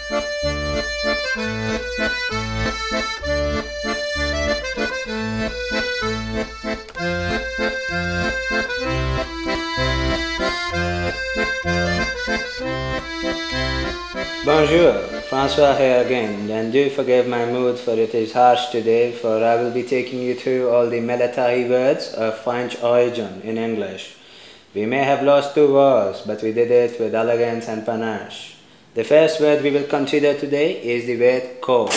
Bonjour, Francois here again, and do forgive my mood for it is harsh today, for I will be taking you through all the military words of French origin in English. We may have lost 2 wars, but we did it with elegance and panache. The first word we will consider today is the word corps.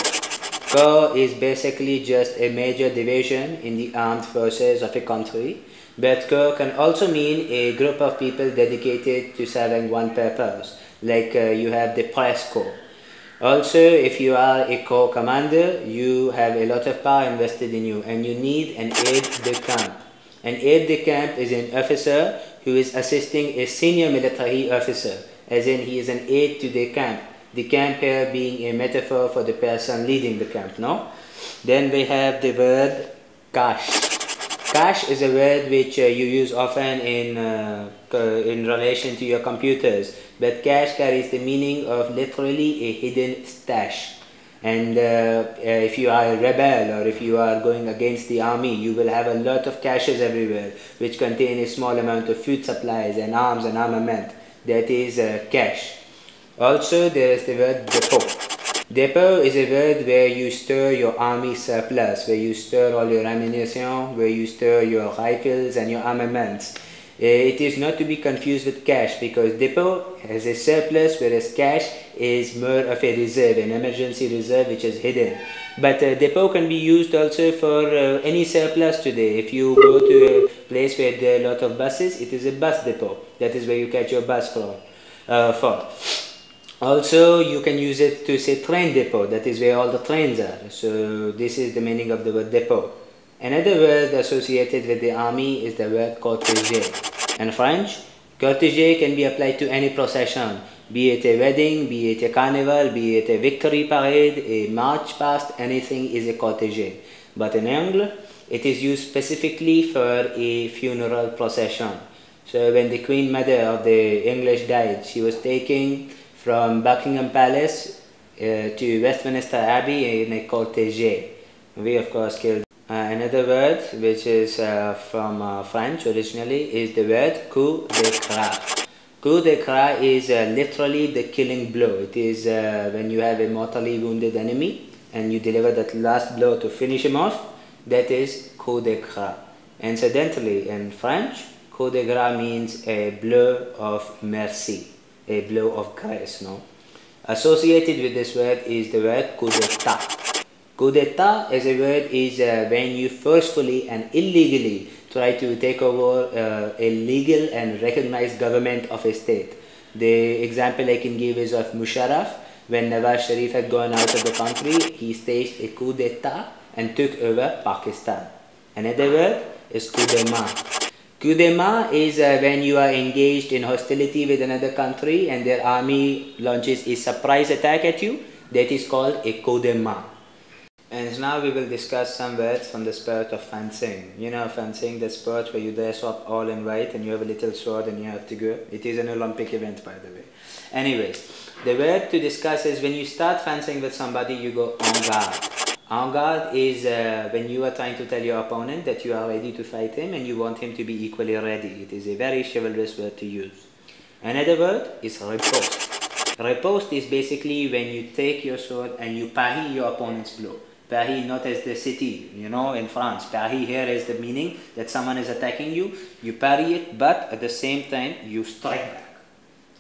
Corps is basically just a major division in the armed forces of a country, but corps can also mean a group of people dedicated to serving one purpose, like you have the press corps. Also, if you are a corps commander, you have a lot of power invested in you and you need an aide-de-camp. An aide-de-camp is an officer who is assisting a senior military officer, as in he is an aide to the camp. The camp here being a metaphor for the person leading the camp, no? Then we have the word cache. Cache is a word which you use often in relation to your computers, but cache carries the meaning of literally a hidden stash. And if you are a rebel or if you are going against the army, you will have a lot of caches everywhere which contain a small amount of food supplies and arms and armament. That is cache. Also, there is the word depot. Depot is a word where you store your army surplus, where you store all your ammunition, where you store your rifles and your armaments. It is not to be confused with cache, because depot has a surplus, whereas cache is more of a reserve, an emergency reserve which is hidden. But depot can be used also for any surplus today. If you go to a place where there are a lot of buses, it is a bus depot. That is where you catch your bus from. Also, you can use it to say train depot, that is where all the trains are. So this is the meaning of the word depot. Another word associated with the army is the word cortège. In French, cortège can be applied to any procession, be it a wedding, be it a carnival, be it a victory parade, a march past, anything is a cortège. But in English, it is used specifically for a funeral procession. So when the Queen Mother of the English died, she was taken from Buckingham Palace to Westminster Abbey in a cortège. We of course killed. Another word which is from French originally is the word coup d'éclat. Coup d'éclat is literally the killing blow. It is when you have a mortally wounded enemy and you deliver that last blow to finish him off. That is coup d'éclat. Incidentally, in French, coup d'éclat means a blow of mercy, a blow of grace, no? Associated with this word is the word coup d'état. Coup d'état as a word is when you forcefully and illegally try to take over a legal and recognized government of a state. The example I can give is of Musharraf. When Nawaz Sharif had gone out of the country, he staged a coup d'état and took over Pakistan. Another word is coup de main. Coup de main is when you are engaged in hostility with another country and their army launches a surprise attack at you. That is called a coup de main. And now we will discuss some words from the sport of fencing. You know fencing, the sport where you dress up all in white and you have a little sword and you have to go. It is an Olympic event, by the way. Anyways, the word to discuss is when you start fencing with somebody, you go en garde. En garde is when you are trying to tell your opponent that you are ready to fight him and you want him to be equally ready. It is a very chivalrous word to use. Another word is riposte. Riposte is basically when you take your sword and you parry your opponent's blow. Parry not as the city, you know, in France. Parry here is the meaning that someone is attacking you. You parry it, but at the same time, you strike back.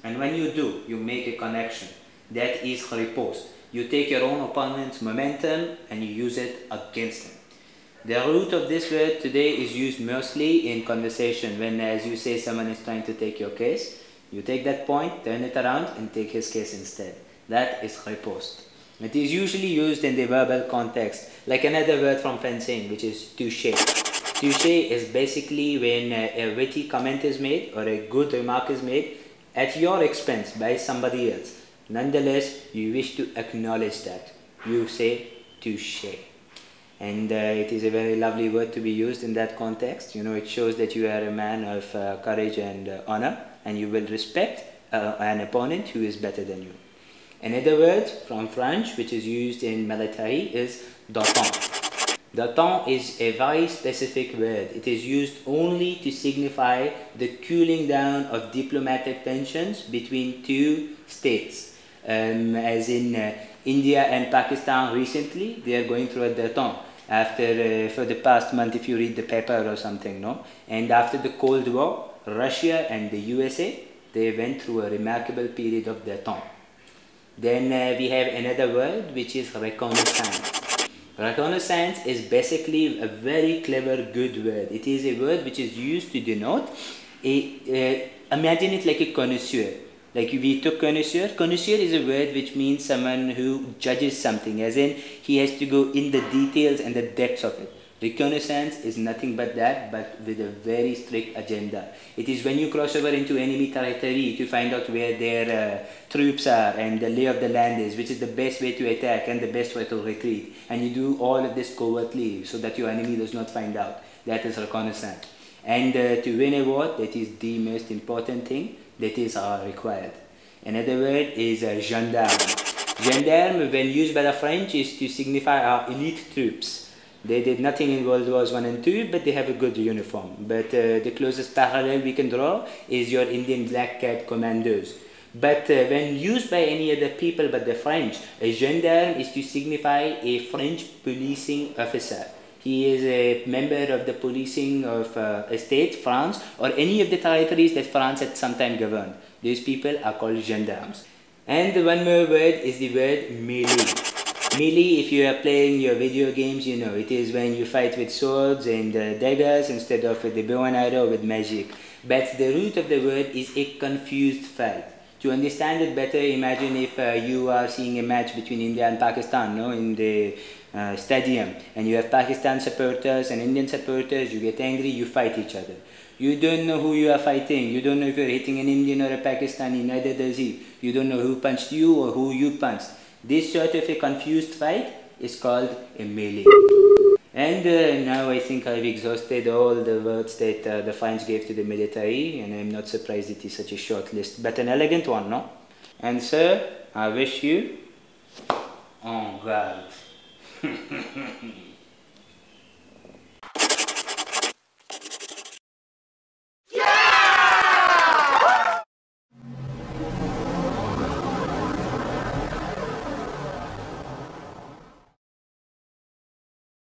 And when you do, you make a connection. That is riposte. You take your own opponent's momentum and you use it against him. The root of this word today is used mostly in conversation when, as you say, someone is trying to take your case. You take that point, turn it around and take his case instead. That is riposte. It is usually used in the verbal context, like another word from fencing, which is toucher. Toucher is basically when a witty comment is made or a good remark is made at your expense by somebody else. Nonetheless, you wish to acknowledge that. You say toucher. And it is a very lovely word to be used in that context. You know, it shows that you are a man of courage and honor, and you will respect an opponent who is better than you. Another word from French which is used in military is d'autant. D'autant is a very specific word. It is used only to signify the cooling down of diplomatic tensions between two states. As in India and Pakistan recently, they are going through a détente after for the past month, if you read the paper or something, no? And after the Cold War, Russia and the USA, they went through a remarkable period of détente. Then we have another word which is reconnaissance. Reconnaissance is basically a very clever, good word. It is a word which is used to denote imagine it like a connoisseur. Like we took connoisseur. Connoisseur is a word which means someone who judges something, as in he has to go in the details and the depths of it. Reconnaissance is nothing but that, but with a very strict agenda. It is when you cross over into enemy territory to find out where their troops are and the lay of the land is, which is the best way to attack and the best way to retreat. And you do all of this covertly so that your enemy does not find out. That is reconnaissance. And to win a war, that is the most important thing that is required. Another word is gendarme. Gendarme, when used by the French, is to signify our elite troops. They did nothing in World Wars I and II, but they have a good uniform. But the closest parallel we can draw is your Indian Black Cat commandos. But when used by any other people but the French, a gendarme is to signify a French policing officer. He is a member of the policing of a state, France, or any of the territories that France had sometime governed. These people are called gendarmes. And one more word is the word melee. Melee, if you are playing your video games, you know, it is when you fight with swords and daggers instead of with the bow and arrow with magic. But the root of the word is a confused fight. To understand it better, imagine if you are seeing a match between India and Pakistan, no, in the stadium, and you have Pakistan supporters and Indian supporters. You get angry, you fight each other. You don't know who you are fighting. You don't know if you're hitting an Indian or a Pakistani, neither does he. You don't know who punched you or who you punched. This sort of a confused fight is called a melee. And now I think I've exhausted all the words that the French gave to the military, and I'm not surprised it is such a short list, but an elegant one, no? And sir, I wish you en garde.